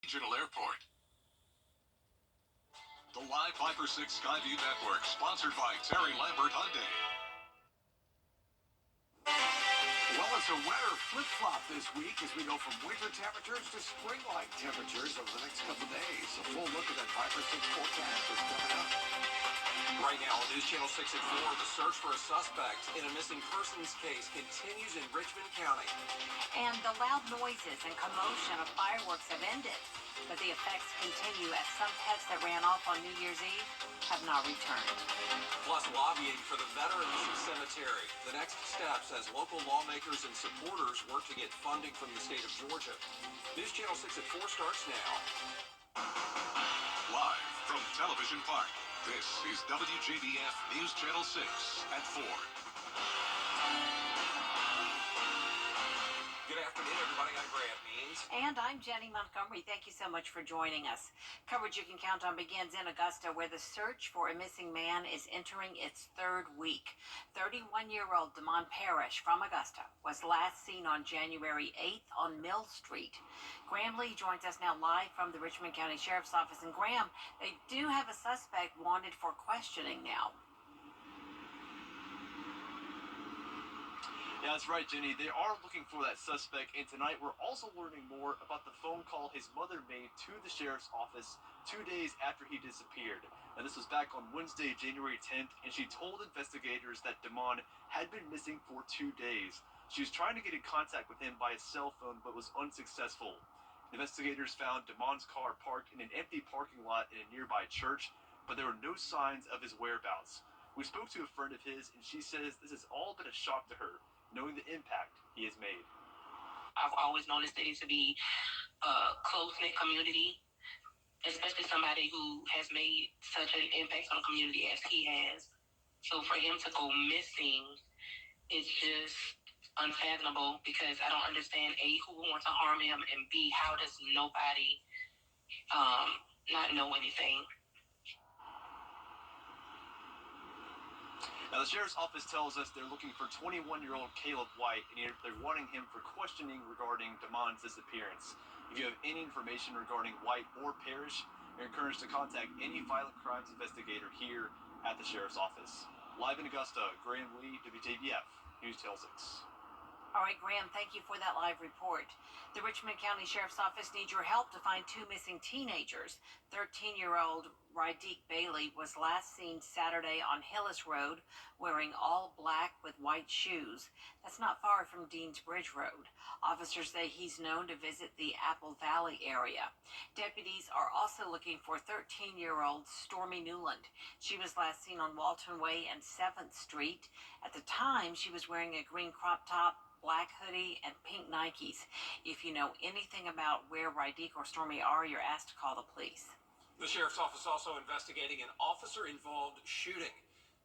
Regional Airport. The Live 5 for 6 Skyview Network, sponsored by Terry Lambert Hyundai. Well, it's a weather flip-flop this week as we go from winter temperatures to spring-like temperatures over the next couple days. A full look at that 5 for 6 forecast is coming up. Right now on News Channel 6 at 4, the search for a suspect in a missing persons case continues in Richmond County. And the loud noises and commotion of fireworks have ended, but the effects continue as some pets that ran off on New Year's Eve have not returned. Plus, lobbying for the Veterans Cemetery. The next steps as local lawmakers and supporters work to get funding from the state of Georgia. News Channel 6 at 4 starts now. Live from Television Park, this is WJBF News Channel 6 at 4. Good afternoon, everybody. I'm Grant Means. And I'm Jenny Montgomery. Thank you so much for joining us. Coverage you can count on begins in Augusta, where the search for a missing man is entering its third week. 31-year-old Damon Parrish from Augusta was last seen on January 8th on Mill Street. Graham Lee joins us now live from the Richmond County Sheriff's Office. And Graham, they do have a suspect wanted for questioning now. Yeah, that's right, Jenny. They are looking for that suspect, and tonight we're also learning more about the phone call his mother made to the sheriff's office 2 days after he disappeared. Now, this was back on Wednesday, January 10th, and she told investigators that Damon had been missing for 2 days. She was trying to get in contact with him by a cell phone, but was unsuccessful. Investigators found Damon's car parked in an empty parking lot in a nearby church, but there were no signs of his whereabouts. We spoke to a friend of his, and she says this has all been a shock to her, knowing the impact he has made. I've always known the city to be a close-knit community, especially somebody who has made such an impact on the community as he has. So for him to go missing is just unfathomable, because I don't understand, A, who would want to harm him, and B, how does nobody not know anything? Now, the sheriff's office tells us they're looking for 21-year-old Caleb White, and they're wanting him for questioning regarding Damon's disappearance. If you have any information regarding White or Parrish, you're encouraged to contact any violent crimes investigator here at the sheriff's office. Live in Augusta, Graham Lee, WJBF, News Channel 6. All right, Graham, thank you for that live report. The Richmond County Sheriff's Office needs your help to find two missing teenagers. 13-year-old Rydeek Bailey was last seen Saturday on Hillis Road wearing all black with white shoes. That's not far from Deans Bridge Road. Officers say he's known to visit the Apple Valley area. Deputies are also looking for 13-year-old Stormy Newland. She was last seen on Walton Way and 7th Street. At the time, she was wearing a green crop top, black hoodie, and pink Nikes. If you know anything about where Rydeek or Stormy are, you're asked to call the police. The sheriff's office also investigating an officer-involved shooting.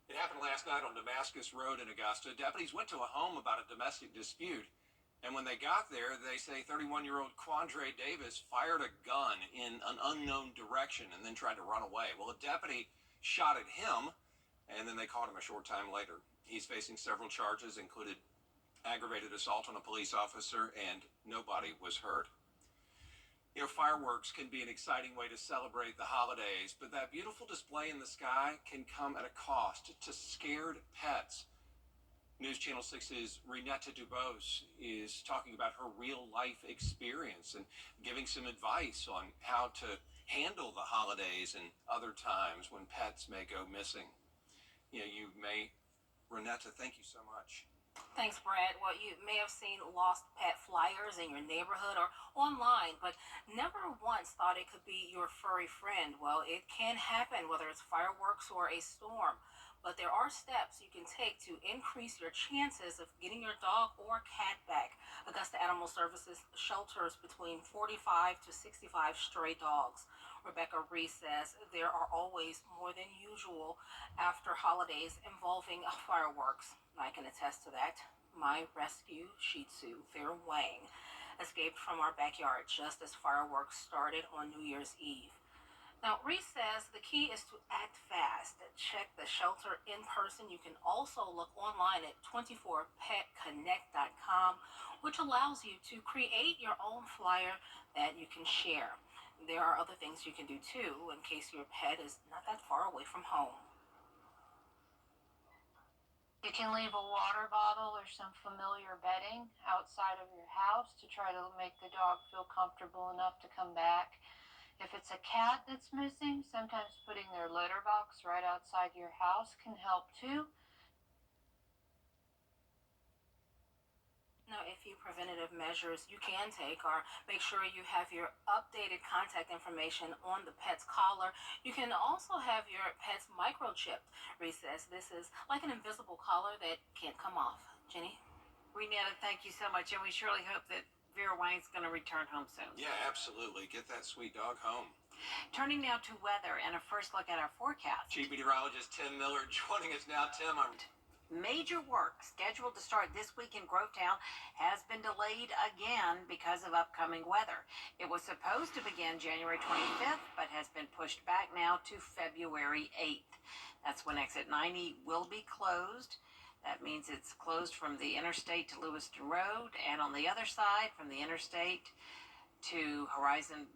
It happened last night on Damascus Road in Augusta. Deputies went to a home about a domestic dispute, and when they got there, they say 31-year-old Quandre Davis fired a gun in an unknown direction and then tried to run away. Well, a deputy shot at him, and then they caught him a short time later. He's facing several charges, included aggravated assault on a police officer, and nobody was hurt. You know, fireworks can be an exciting way to celebrate the holidays, but that beautiful display in the sky can come at a cost to scared pets. News Channel 6's Renetta Dubose is talking about her real-life experience and giving some advice on how to handle the holidays and other times when pets may go missing. Renetta, thank you so much. Thanks, Brad. Well, you may have seen lost pet flyers in your neighborhood or online, but never once thought it could be your furry friend. Well, it can happen, whether it's fireworks or a storm. But there are steps you can take to increase your chances of getting your dog or cat back. Augusta Animal Services shelters between 45 to 65 stray dogs. Rebecca Reese says there are always more than usual after holidays involving fireworks. I can attest to that. My rescue Shih Tzu, Fair Wang, escaped from our backyard just as fireworks started on New Year's Eve. Now, Reese says the key is to act fast. Check the shelter in person. You can also look online at 24petconnect.com, which allows you to create your own flyer that you can share. there are other things you can do too in case your pet is not that far away from home. You can leave a water bottle or some familiar bedding outside of your house to try to make the dog feel comfortable enough to come back. If it's a cat that's missing, sometimes putting their litter box right outside your house can help too. Now, a few preventative measures you can take are make sure you have your updated contact information on the pet's collar. You can also have your pet's microchip recessed. This is like an invisible collar that can't come off. Jenny? Renetta, thank you so much, and we surely hope that Vera Wang's going to return home soon. Yeah, absolutely. Get that sweet dog home. Turning now to weather and a first look at our forecast. Chief Meteorologist Tim Miller joining us now. Tim, Major work scheduled to start this week in Grovetown has been delayed again because of upcoming weather. It was supposed to begin January 25th, but has been pushed back now to February 8th. That's when exit 90 will be closed. That means it's closed from the interstate to Lewiston Road, and on the other side from the interstate to Horizon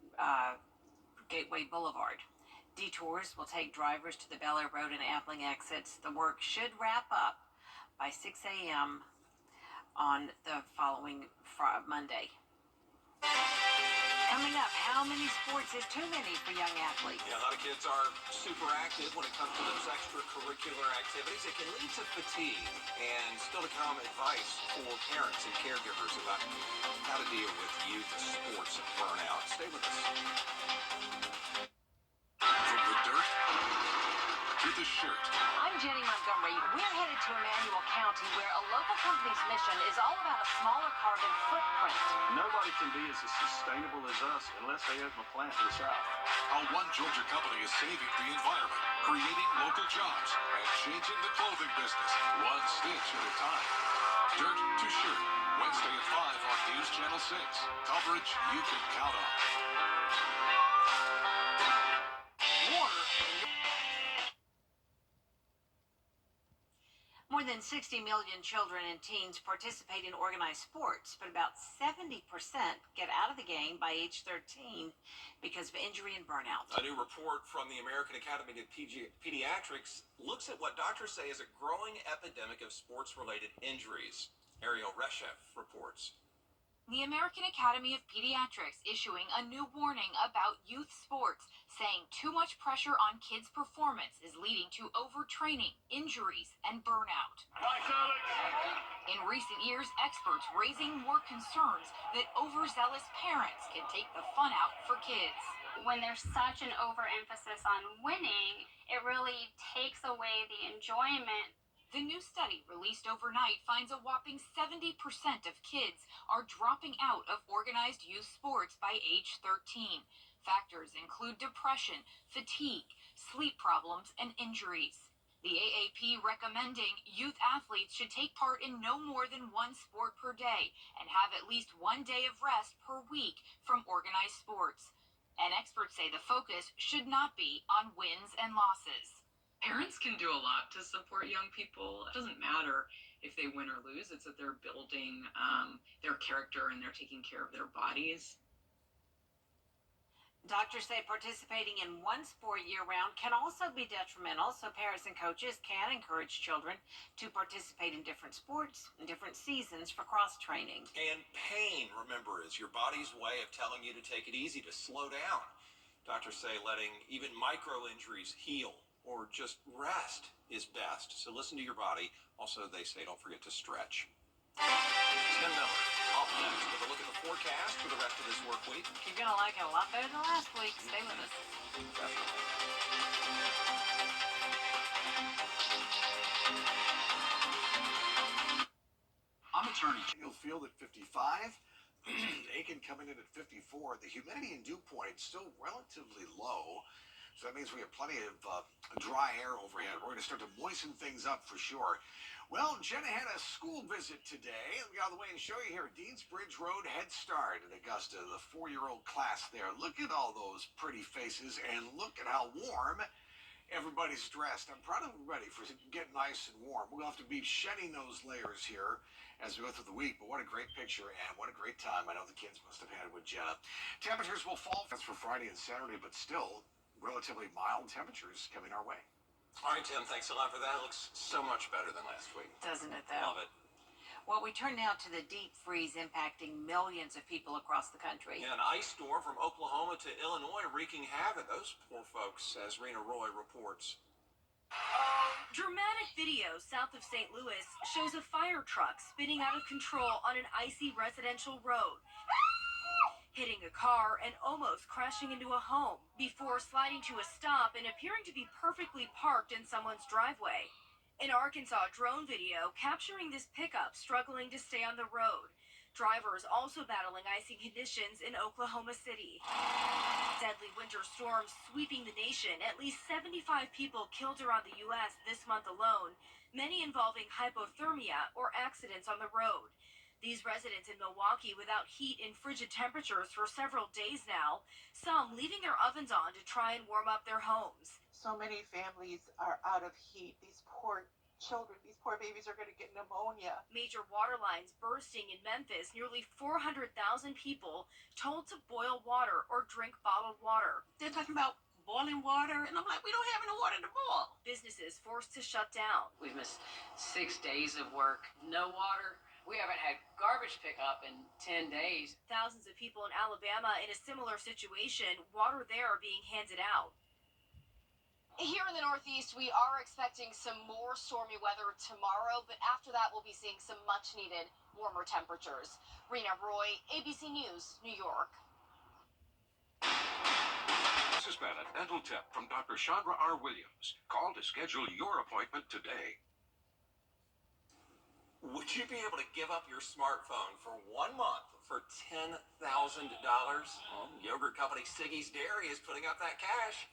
Gateway Boulevard. Detours will take drivers to the Bel Air Road and Appling exits. The work should wrap up by 6 a.m. on the following Monday. Coming up, how many sports is too many for young athletes? Yeah, a lot of kids are super active when it comes to those extracurricular activities. It can lead to fatigue, and still to come, advice for parents and caregivers about how to deal with youth sports burnout. Stay with us. From the dirt to the shirt. I'm Jenny Montgomery. We're headed to Emmanuel County, where a local company's mission is all about a smaller carbon footprint. Nobody can be as sustainable as us unless they open a plant in the South. How one Georgia company is saving the environment, creating local jobs, and changing the clothing business, one stitch at a time. Dirt to shirt, Wednesday at 5 on News Channel 6. Coverage you can count on. More than 60 million children and teens participate in organized sports, but about 70% get out of the game by age 13 because of injury and burnout. A new report from the American Academy of Pediatrics looks at what doctors say is a growing epidemic of sports-related injuries. Ariel Resheff reports. The American Academy of Pediatrics issuing a new warning about youth sports, saying too much pressure on kids' performance is leading to overtraining, injuries, and burnout. In recent years, experts raising more concerns that overzealous parents can take the fun out for kids. When there's such an overemphasis on winning, it really takes away the enjoyment. The new study released overnight finds a whopping 70% of kids are dropping out of organized youth sports by age 13. Factors include depression, fatigue, sleep problems, and injuries. The AAP recommending youth athletes should take part in no more than one sport per day and have at least 1 day of rest per week from organized sports. And experts say the focus should not be on wins and losses. Parents can do a lot to support young people. It doesn't matter if they win or lose. It's that they're building their character and they're taking care of their bodies. Doctors say participating in one sport year-round can also be detrimental, so parents and coaches can encourage children to participate in different sports and different seasons for cross-training. And pain, remember, is your body's way of telling you to take it easy, to slow down. Doctors say letting even micro-injuries heal or just rest is best. So listen to your body. Also, they say don't forget to stretch. Tim Miller, up next with a look at the forecast for the rest of this work week. You're going to like it a lot better than last week. Stay with us. Definitely. I'm attorney. You'll feel at 55. Aiken coming in at 54. The humidity in Dew Point still relatively low. So that means we have plenty of dry air overhead. We're going to start to moisten things up for sure. Well, Jenna had a school visit today. Let me get out of the way and show you here. Deansbridge Road Head Start in Augusta, the 4-year-old class there. Look at all those pretty faces and look at how warm Everybody's dressed. I'm proud of everybody for getting nice and warm. We'll have to be shedding those layers here as we go through the week, but what a great picture and what a great time I know the kids must have had with Jenna. Temperatures will fall for Friday and Saturday, but still relatively mild temperatures coming our way. All right, Tim, thanks a lot for that. It looks so much better than last week. Doesn't it, though? Love it. Well, we turn now to the deep freeze impacting millions of people across the country. Yeah, an ice storm from Oklahoma to Illinois wreaking havoc. Those poor folks, as Rena Roy reports. Dramatic video south of St. Louis shows a fire truck spinning out of control on an icy residential road, hitting a car and almost crashing into a home before sliding to a stop and appearing to be perfectly parked in someone's driveway. An Arkansas drone video capturing this pickup struggling to stay on the road. Drivers also battling icy conditions in Oklahoma City. Deadly winter storms sweeping the nation. At least 75 people killed around the U.S. this month alone, many involving hypothermia or accidents on the road. These residents in Milwaukee without heat in frigid temperatures for several days now, some leaving their ovens on to try and warm up their homes. So many families are out of heat. These poor children, these poor babies are going to get pneumonia. Major water lines bursting in Memphis. Nearly 400,000 people told to boil water or drink bottled water. They're talking about boiling water, and I'm like, we don't have any water to boil. Businesses forced to shut down. We've missed 6 days of work, no water. We haven't had garbage pickup in 10 days. Thousands of people in Alabama in a similar situation, water there being handed out. Here in the Northeast, we are expecting some more stormy weather tomorrow, but after that, we'll be seeing some much-needed warmer temperatures. Rena Roy, ABC News, New York. This has been a dental tip from Dr. Chandra R. Williams. Call to schedule your appointment today. Would you be able to give up your smartphone for 1 month for $10,000? Well, yogurt company Siggy's Dairy is putting up that cash.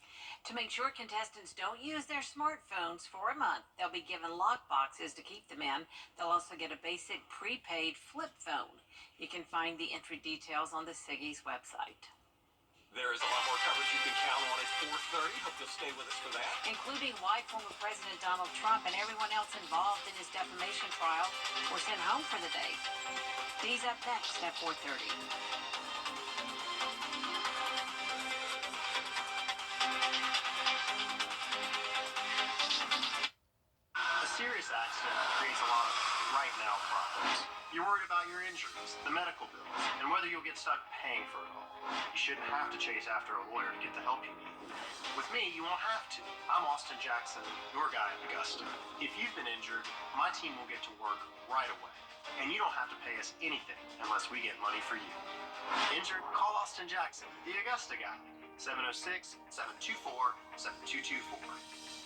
To make sure contestants don't use their smartphones for a month, they'll be given lock boxes to keep them in. They'll also get a basic prepaid flip phone. You can find the entry details on the Siggy's website. There is a lot more coverage you can count on at 4:30. Hope you'll stay with us for that. Including why former President Donald Trump and everyone else involved in his defamation trial were sent home for the day. These up next at 4:30. A serious accident creates a lot of right now problems. You're worried about your injuries, the medical bills, and whether you'll get stuck paying for it all. You shouldn't have to chase after a lawyer to get the help you need. With me, you won't have to. I'm Austin Jackson, your guy in Augusta. If you've been injured, my team will get to work right away. And you don't have to pay us anything unless we get money for you. Injured? Call Austin Jackson, the Augusta guy. 706-724-7224.